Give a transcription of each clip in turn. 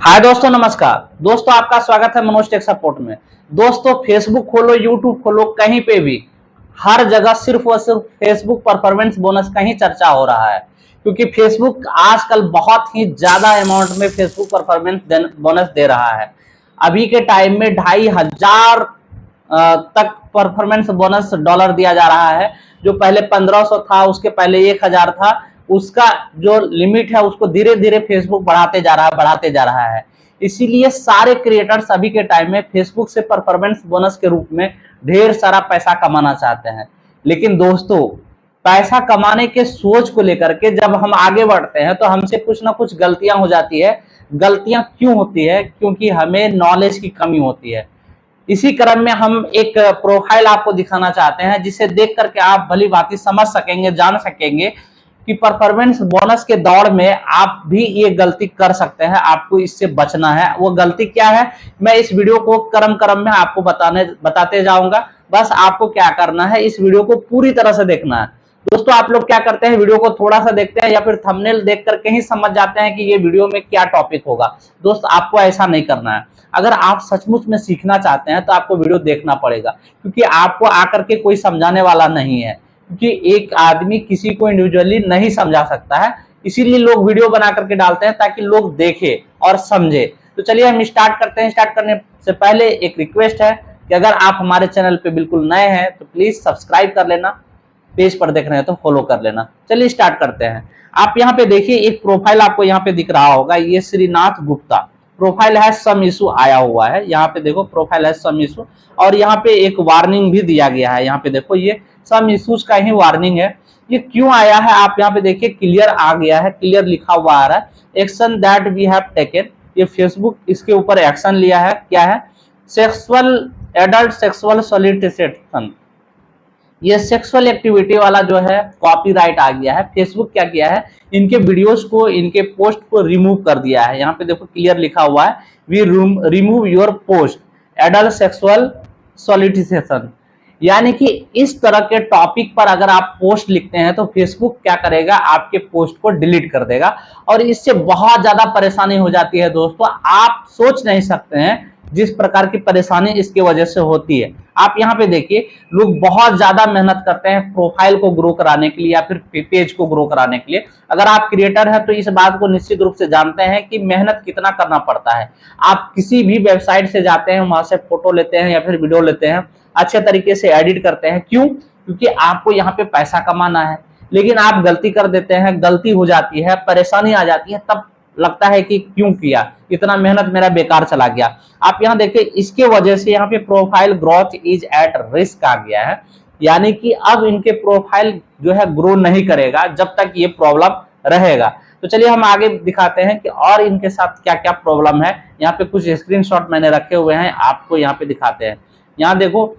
हाय दोस्तों, नमस्कार दोस्तों, आपका स्वागत है मनोज टेक सपोर्ट में। दोस्तों, फेसबुक खोलो, यूट्यूब खोलो, कहीं पे भी हर जगह सिर्फ और सिर्फ फेसबुक परफॉर्मेंस बोनस का ही चर्चा हो रहा है, क्योंकि फेसबुक आजकल बहुत ही ज्यादा अमाउंट में फेसबुक परफॉर्मेंस बोनस दे रहा है। अभी के टाइम में 2500 तक परफॉर्मेंस बोनस डॉलर दिया जा रहा है। जो पहले 1500 था, उसके पहले 1000 था। उसका जो लिमिट है उसको धीरे धीरे फेसबुक बढ़ाते जा रहा है। इसीलिए सारे क्रिएटर्स अभी के टाइम में फेसबुक से परफॉर्मेंस बोनस के रूप में ढेर सारा पैसा कमाना चाहते हैं। लेकिन दोस्तों, पैसा कमाने के सोच को लेकर के जब हम आगे बढ़ते हैं तो हमसे कुछ ना कुछ गलतियां हो जाती है। गलतियां क्यों होती है? क्योंकि हमें नॉलेज की कमी होती है। इसी क्रम में हम एक प्रोफाइल आपको दिखाना चाहते हैं, जिसे देख करके आप भली भांति समझ सकेंगे, जान सकेंगे कि परफॉर्मेंस बोनस के दौड़ में आप भी ये गलती कर सकते हैं। आपको इससे बचना है। वो गलती क्या है, मैं इस वीडियो को क्रम क्रम में आपको बताते जाऊंगा। बस आपको क्या करना है, इस वीडियो को पूरी तरह से देखना है। दोस्तों, आप लोग क्या करते हैं, वीडियो को थोड़ा सा देखते हैं या फिर थंबनेल देख करके ही समझ जाते हैं कि ये वीडियो में क्या टॉपिक होगा। दोस्त, आपको ऐसा नहीं करना है। अगर आप सचमुच में सीखना चाहते हैं तो आपको वीडियो देखना पड़ेगा, क्योंकि आपको आकर के कोई समझाने वाला नहीं है। क्योंकि एक आदमी किसी को इंडिविजुअली नहीं समझा सकता है, इसीलिए लोग वीडियो बना करके डालते हैं ताकि लोग देखें और समझे। तो चलिए हम स्टार्ट करते हैं। स्टार्ट करने से पहले एक रिक्वेस्ट है कि अगर आप हमारे चैनल पे बिल्कुल नए हैं तो प्लीज सब्सक्राइब कर लेना, पेज पर देख रहे हैं तो फॉलो कर लेना। चलिए स्टार्ट करते हैं। आप यहाँ पे देखिए, एक प्रोफाइल आपको यहाँ पे दिख रहा होगा, ये श्रीनाथ गुप्ता प्रोफाइल है। सम इशू आया हुआ है, यहाँ पे देखो प्रोफाइल है सम इशू, और यहाँ पे एक वार्निंग भी दिया गया है। यहाँ पे देखो, ये सम इशूज का ही वार्निंग है। ये क्यों आया है, आप यहाँ पे देखिए क्लियर आ गया है, क्लियर लिखा हुआ आ रहा है, action that we have taken. ये फेसबुक इसके ऊपर एक्शन लिया है। क्या है? Adult sexual solicitation. ये सेक्सुअल एक्टिविटी वाला जो है कॉपीराइट आ गया है। फेसबुक क्या किया है, इनके वीडियोस को, इनके पोस्ट को रिमूव कर दिया है। यहाँ पे देखो क्लियर लिखा हुआ है, we remove your post adult sexual solicitation. यानी कि इस तरह के टॉपिक पर अगर आप पोस्ट लिखते हैं तो फेसबुक क्या करेगा, आपके पोस्ट को डिलीट कर देगा। और इससे बहुत ज्यादा परेशानी हो जाती है दोस्तों, आप सोच नहीं सकते हैं जिस प्रकार की परेशानी इसकी वजह से होती है। आप यहाँ पे देखिए, लोग बहुत ज्यादा मेहनत करते हैं प्रोफाइल को ग्रो कराने के लिए या फिर पेज को ग्रो कराने के लिए। अगर आप क्रिएटर हैं तो इस बात को निश्चित रूप से जानते हैं कि मेहनत कितना करना पड़ता है। आप किसी भी वेबसाइट से जाते हैं, वहां से फोटो लेते हैं या फिर वीडियो लेते हैं, अच्छे तरीके से एडिट करते हैं। क्यों? क्योंकि आपको यहाँ पे पैसा कमाना है। लेकिन आप गलती कर देते हैं, गलती हो जाती है, परेशानी आ जाती है, तब लगता है कि क्यों किया, इतना मेहनत मेरा बेकार चला गया। आप यहाँ देखिए, इसके वजह से यहाँ पे profile growth is at risk आ गया है। यानी कि अब इनके प्रोफाइल जो है ग्रो नहीं करेगा जब तक ये प्रॉब्लम रहेगा। तो चलिए हम आगे दिखाते हैं कि और इनके साथ क्या क्या प्रॉब्लम है। यहाँ पे कुछ स्क्रीनशॉट मैंने रखे हुए हैं, आपको यहाँ पे दिखाते हैं। यहाँ देखो,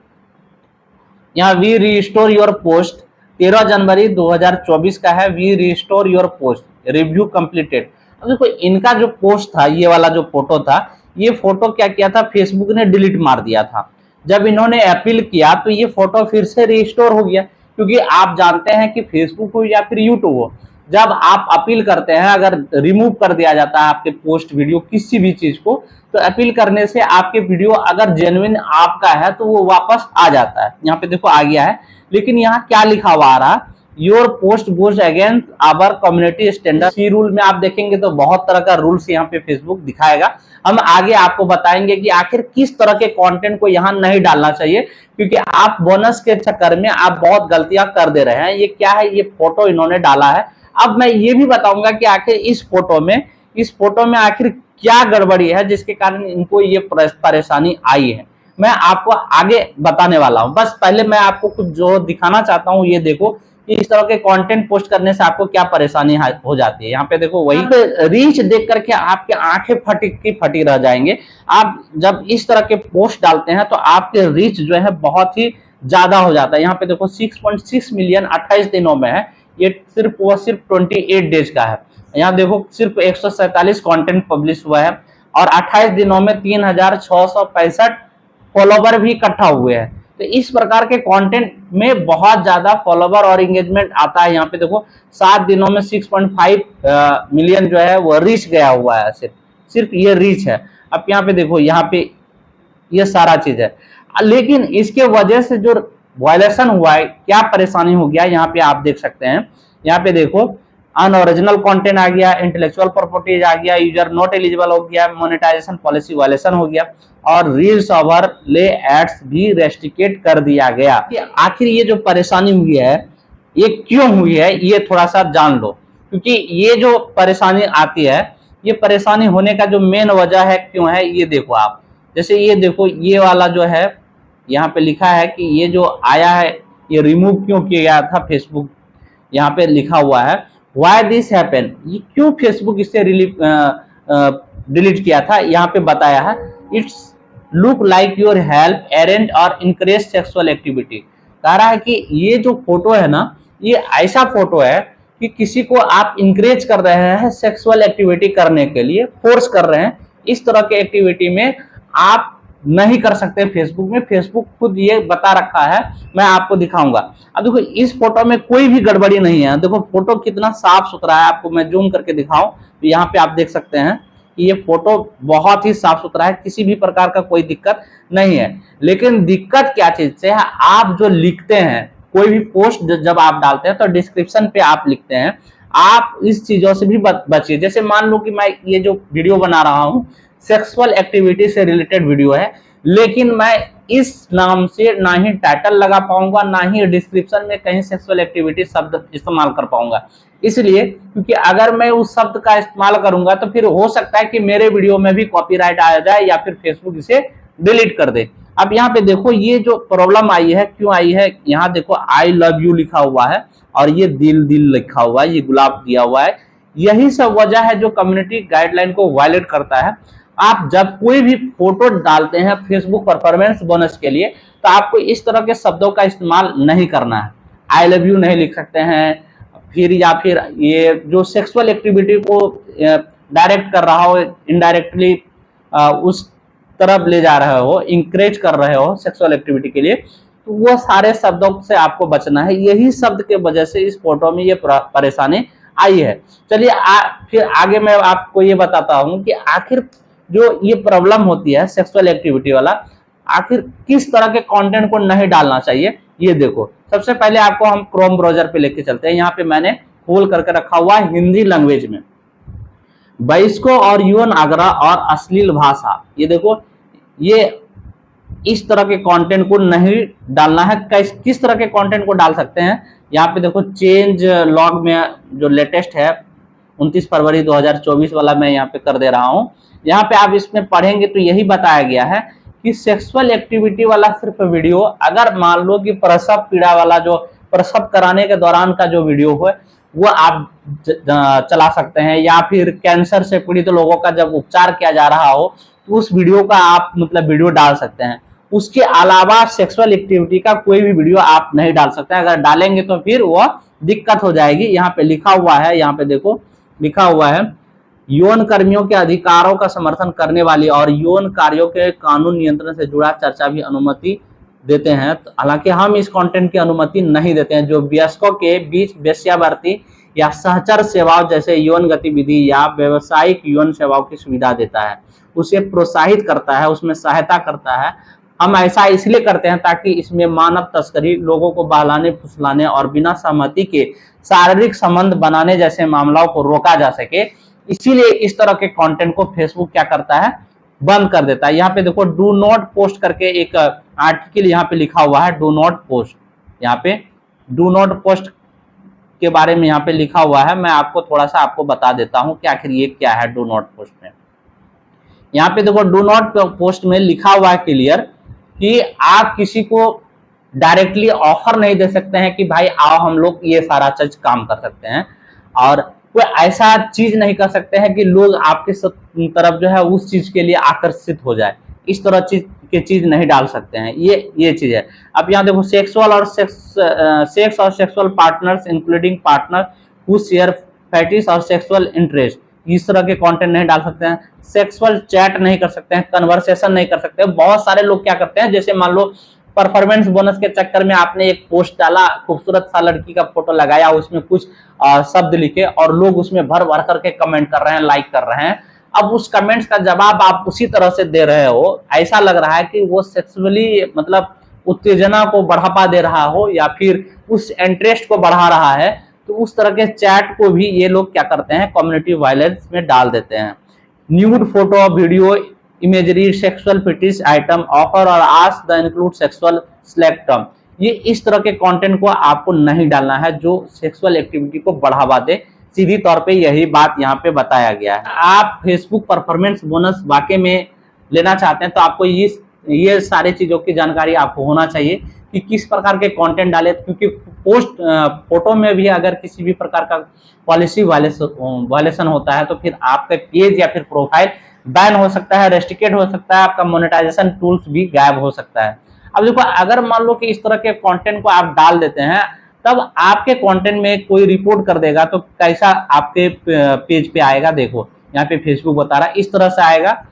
यहाँ वी रिस्टोर योर पोस्ट 13 जनवरी 2024 का है। We restore your post, review completed. अब देखो, इनका जो पोस्ट था, ये वाला जो फोटो था, ये फोटो क्या किया था, फेसबुक ने डिलीट मार दिया था। जब इन्होंने अपील किया तो ये फोटो फिर से रिस्टोर हो गया। क्योंकि आप जानते हैं कि फेसबुक हो या फिर यूट्यूब हो, जब आप अपील करते हैं, अगर रिमूव कर दिया जाता है आपके पोस्ट, वीडियो, किसी भी चीज को, तो अपील करने से आपके वीडियो अगर जेन्युइन आपका है तो वो वापस आ जाता है। यहाँ पे देखो आ गया है। लेकिन यहाँ क्या लिखा हुआ आ रहा, your post goes against our community standard. See rule में आप देखेंगे तो बहुत तरह का रूल्स यहाँ पे फेसबुक दिखाएगा। हम आगे आपको बताएंगे कि आखिर किस तरह के कंटेंट को यहाँ नहीं डालना चाहिए, क्योंकि आप बोनस के चक्कर में आप बहुत गलतियां कर दे रहे हैं। ये क्या है, ये फोटो इन्होंने डाला है। अब मैं ये भी बताऊंगा कि आखिर इस फोटो में आखिर क्या गड़बड़ी है जिसके कारण इनको ये परेशानी आई है, मैं आपको आगे बताने वाला हूं। बस पहले मैं आपको कुछ जो दिखाना चाहता हूं, ये देखो कि इस तरह के कंटेंट पोस्ट करने से आपको क्या परेशानी हो जाती है। यहाँ पे देखो, वही पे रीच देख करके आपके आंखें फटी रह जाएंगे। आप जब इस तरह के पोस्ट डालते हैं तो आपके रीच जो है बहुत ही ज्यादा हो जाता है। यहाँ पे देखो 6.6 मिलियन 28 दिनों में है। ये सिर्फ 28 डेज का है। यहाँ देखो, सिर्फ 147 कंटेंट पब्लिश हुआ है और 28 दिनों में 3665 फॉलोवर भी इकट्ठा हुए हैं। तो इस प्रकार के कंटेंट में बहुत ज्यादा फॉलोवर और एंगेजमेंट आता है। यहाँ पे देखो, 7 दिनों में 6.5 मिलियन जो है वो रीच गया हुआ है, सिर्फ सिर्फ ये रीच है। अब यहाँ पे देखो, यहाँ पे ये सारा चीज है, लेकिन इसके वजह से जो वायलेशन हुआ है, क्या परेशानी हो गया, यहाँ पे आप देख सकते हैं। यहाँ पे देखो, अनओरिजिनल कंटेंट आ गया, इंटेलेक्चुअल प्रॉपर्टीज आ गया, यूजर नॉट एलिजिबल हो गया, मोनेटाइजेशन पॉलिसी वायलेशन हो गया, और रील्स ओवरले एड्स भी रेस्ट्रिक्ट कर दिया गया। आखिर ये जो परेशानी हुई है, ये क्यों हुई है, ये थोड़ा सा जान लो। क्योंकि ये जो परेशानी आती है, ये परेशानी होने का जो मेन वजह है क्यों है, ये देखो आप। जैसे ये देखो, ये वाला जो है यहाँ पे लिखा है कि ये जो आया है, ये रिमूव क्यों किया गया था फेसबुक, यहाँ पे लिखा हुआ है व्हाई दिस हैपन, ये क्यों फेसबुक इससे डिलीट किया था, यहाँ पे बताया है it's look like your help aren't or encourage sexual activity. कह रहा है कि ये जो फोटो है ना, ये ऐसा फोटो है कि किसी को आप इंकरेज कर रहे हैं सेक्सुअल एक्टिविटी करने के लिए, फोर्स कर रहे हैं। इस तरह के एक्टिविटी में आप नहीं कर सकते फेसबुक में, फेसबुक खुद ये बता रखा है, मैं आपको दिखाऊंगा। अब देखो, इस फोटो में कोई भी गड़बड़ी नहीं है, देखो फोटो कितना साफ सुथरा है, आपको मैं जूम करके दिखाऊं तो यहाँ पे आप देख सकते हैं कि ये फोटो बहुत ही साफ सुथरा है, किसी भी प्रकार का कोई दिक्कत नहीं है। लेकिन दिक्कत क्या चीज से है, आप जो लिखते हैं, कोई भी पोस्ट जब आप डालते हैं तो डिस्क्रिप्शन पे आप लिखते हैं, आप इस चीजों से भी बचिए। जैसे मान लो कि मैं ये जो वीडियो बना रहा हूँ सेक्सुअल एक्टिविटी से रिलेटेड वीडियो है, लेकिन मैं इस नाम से ना ही टाइटल लगा पाऊंगा, ना ही डिस्क्रिप्शन में कहीं सेक्सुअल एक्टिविटी शब्द इस्तेमाल कर पाऊंगा। इसलिए क्योंकि अगर मैं उस शब्द का इस्तेमाल करूंगा तो फिर हो सकता है कि मेरे वीडियो में भी कॉपीराइट आ जाए या फिर फेसबुक इसे डिलीट कर दे। अब यहाँ पे देखो, ये जो प्रॉब्लम आई है क्यों आई है, यहाँ देखो आई लव यू लिखा हुआ है और ये दिल दिल लिखा हुआ है, ये गुलाब दिया हुआ है। यही सब वजह है जो कम्युनिटी गाइडलाइन को वायलेट करता है। आप जब कोई भी फोटो डालते हैं फेसबुक परफॉर्मेंस बोनस के लिए, तो आपको इस तरह के शब्दों का इस्तेमाल नहीं करना है। आई लव यू नहीं लिख सकते हैं, फिर या फिर ये जो सेक्सुअल एक्टिविटी को डायरेक्ट कर रहा हो, इनडायरेक्टली उस तरफ ले जा रहे हो, इंकरेज कर रहे हो सेक्सुअल एक्टिविटी के लिए, तो वो सारे शब्दों से आपको बचना है। यही शब्द के वजह से इस फोटो में ये परेशानी आई है। चलिए फिर आगे मैं आपको ये बताता हूँ कि आखिर जो ये प्रॉब्लम होती है सेक्सुअल एक्टिविटी वाला, आखिर किस तरह के कंटेंट को नहीं डालना चाहिए। ये देखो, सबसे पहले आपको हम क्रोम ब्राउजर पे लेके चलते हैं। यहाँ पे मैंने खोल करके रखा हुआ है हिंदी लैंग्वेज में, बहिष्को और यौन आग्रह और अश्लील भाषा। ये देखो, ये इस तरह के कंटेंट को नहीं डालना है। किस तरह के कंटेंट को डाल सकते हैं, यहाँ पे देखो चेंज लॉग में जो लेटेस्ट है 29 फरवरी 2024 वाला मैं यहाँ पे कर दे रहा हूँ। यहाँ पे आप इसमें पढ़ेंगे तो यही बताया गया है कि सेक्सुअल एक्टिविटी वाला सिर्फ वीडियो, अगर मान लो कि प्रसव पीड़ा वाला, जो प्रसव कराने के दौरान का जो वीडियो है वो आप चला सकते हैं, या फिर कैंसर से पीड़ित लोगों का जब उपचार किया जा रहा हो तो उस वीडियो का आप मतलब वीडियो डाल सकते हैं। उसके अलावा सेक्सुअल एक्टिविटी का कोई भी वीडियो आप नहीं डाल सकते हैं। अगर डालेंगे तो फिर वह दिक्कत हो जाएगी। यहाँ पे लिखा हुआ है, यहाँ पे देखो लिखा हुआ है, यौन कर्मियों के अधिकारों का समर्थन करने वाली और यौन कार्यों के कानून नियंत्रण से जुड़ा चर्चा भी अनुमति देते हैं। हालांकि हम इस कंटेंट की अनुमति नहीं देते हैं जो वयस्कों के बीच वेश्यावृत्ति या सहचर सेवाओं जैसे यौन गतिविधि या व्यवसायिक यौन सेवाओं की सुविधा देता है, उसे प्रोत्साहित करता है, उसमें सहायता करता है। हम ऐसा इसलिए करते हैं ताकि इसमें मानव तस्करी, लोगों को बहलाने फुसलाने और बिना सहमति के शारीरिक संबंध बनाने जैसे मामलों को रोका जा सके। इसीलिए इस तरह के कंटेंट को फेसबुक क्या करता है, बंद कर देता है। यहाँ पे देखो डू नॉट पोस्ट करके एक आर्टिकल यहाँ पे लिखा हुआ है, डू नॉट पोस्ट। यहाँ पे डू नॉट पोस्ट के बारे में यहाँ पे लिखा हुआ है, मैं आपको थोड़ा सा आपको बता देता हूँ कि आखिर ये क्या है डू नॉट पोस्ट में। यहाँ पे देखो डू नॉट पोस्ट में लिखा हुआ है क्लियर कि आप किसी को डायरेक्टली ऑफर नहीं दे सकते हैं कि भाई आओ हम लोग ये सारा चीज काम कर सकते हैं, और कोई ऐसा चीज नहीं कर सकते हैं कि लोग आपके तरफ जो है उस चीज के लिए आकर्षित हो जाए। इस तरह चीज नहीं डाल सकते हैं, ये चीज है। अब यहाँ देखो सेक्स और sexual partners including partner who share fetish और सेक्सुअल इंटरेस्ट, इस तरह के कंटेंट नहीं डाल सकते हैं। सेक्सुअल चैट नहीं कर सकते हैं, कन्वर्सेशन नहीं कर सकते हैं। बहुत सारे लोग क्या करते हैं, जैसे मान लो परफॉर्मेंस बोनस के चक्कर में आपने एक पोस्ट डाला, खूबसूरत सा लड़की का फोटो लगाया, उसमें कुछ शब्द लिखे और लोग उसमें भर भर करके कमेंट कर रहे हैं, लाइक कर रहे हैं, अब उस कमेंट्स का जवाब आप उसी तरह से दे रहे हो, ऐसा लग रहा है कि वो सेक्सुअली मतलब उत्तेजना को बढ़ावा दे रहा हो या फिर उस इंटरेस्ट को बढ़ा रहा है, तो उस तरह के चैट को भी ये लोग क्या करते हैं, कम्युनिटी वायलेंस में डाल देते हैं। Nude photo, video, imagery, sexual fetish item, offer और आस्क द इंक्लूड सेक्सुअल सिलेक्टम, ये इस तरह के कंटेंट को आपको नहीं डालना है जो सेक्सुअल एक्टिविटी को बढ़ावा दे। सीधी तौर पे यही बात यहाँ पे बताया गया है। आप फेसबुक परफॉर्मेंस बोनस वाकई में लेना चाहते हैं तो आपको ये सारी चीजों की जानकारी आपको होना चाहिए कि किस प्रकार के कंटेंट डाले, क्योंकि पोस्ट फोटो में भी अगर किसी भी प्रकार का पॉलिसी वायलेशन होता है तो फिर आपका पेज या फिर प्रोफाइल बैन हो सकता है, रेस्ट्रिक्टेड हो सकता है, आपका मोनेटाइजेशन टूल्स भी गायब हो सकता है। अब देखो, अगर मान लो कि इस तरह के कंटेंट को आप डाल देते हैं, तब आपके कंटेंट में कोई रिपोर्ट कर देगा तो कैसा आपके पेज पे आएगा, देखो यहाँ पे फेसबुक बता रहा है इस तरह से आएगा।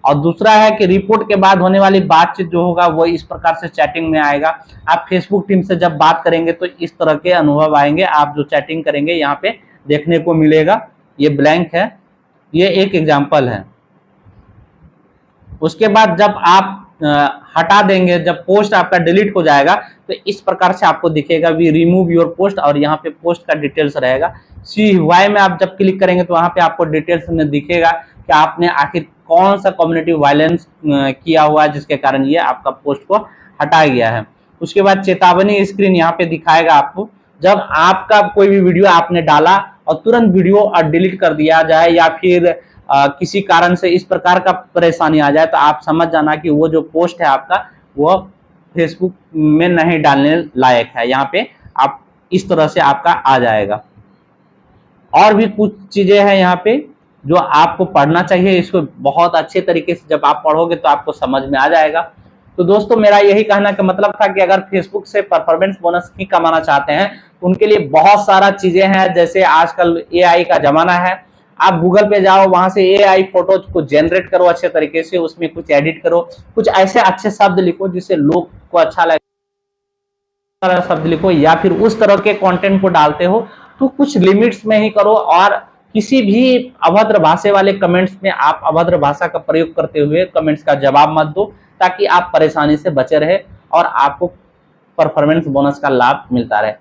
और दूसरा है कि रिपोर्ट के बाद होने वाली बातचीत जो होगा वो इस प्रकार से चैटिंग में आएगा। आप फेसबुक टीम से जब बात करेंगे तो इस तरह के अनुभव आएंगे, आप जो चैटिंग करेंगे यहाँ पे देखने को मिलेगा। ये ब्लैंक है, ये एक एग्जाम्पल है। उसके बाद जब आप हटा देंगे, जब पोस्ट आपका डिलीट हो जाएगा तो इस प्रकार से आपको दिखेगा वी रिमूव योर पोस्ट, और यहाँ पे पोस्ट का डिटेल्स रहेगा। सी वाई में आप जब क्लिक करेंगे तो वहां पे आपको डिटेल्स में दिखेगा कि आपने आखिर कौन सा कम्युनिटी वायलेंस किया हुआ है जिसके कारण ये आपका पोस्ट को हटाया गया है। उसके बाद चेतावनी स्क्रीन यहाँ पे दिखाएगा आपको, जब आपका कोई भी वीडियो आपने डाला और तुरंत वीडियो डिलीट कर दिया जाए या फिर किसी कारण से इस प्रकार का परेशानी आ जाए तो आप समझ जाना कि वो जो पोस्ट है आपका वो फेसबुक में नहीं डालने लायक है। यहाँ पे आप इस तरह से आपका आ जाएगा। और भी कुछ चीजें हैं यहाँ पे जो आपको पढ़ना चाहिए, इसको बहुत अच्छे तरीके से जब आप पढ़ोगे तो आपको समझ में आ जाएगा। तो दोस्तों, मेरा यही कहना का मतलब था कि अगर फेसबुक से परफॉर्मेंस बोनस ही कमाना चाहते हैं उनके लिए बहुत सारा चीजें हैं। जैसे आजकल एआई का जमाना है, आप गूगल पे जाओ, वहां से एआई फोटोज को जनरेट करो अच्छे तरीके से, उसमें कुछ एडिट करो, कुछ ऐसे अच्छे शब्द लिखो जिससे लोग को अच्छा लगे शब्द लिखो, या फिर उस तरह के कंटेंट को डालते हो तो कुछ लिमिट्स में ही करो। और किसी भी अभद्र भाषा वाले कमेंट्स में आप अभद्र भाषा का प्रयोग करते हुए कमेंट्स का जवाब मत दो, ताकि आप परेशानी से बचे रहे और आपको परफॉर्मेंस बोनस का लाभ मिलता रहे।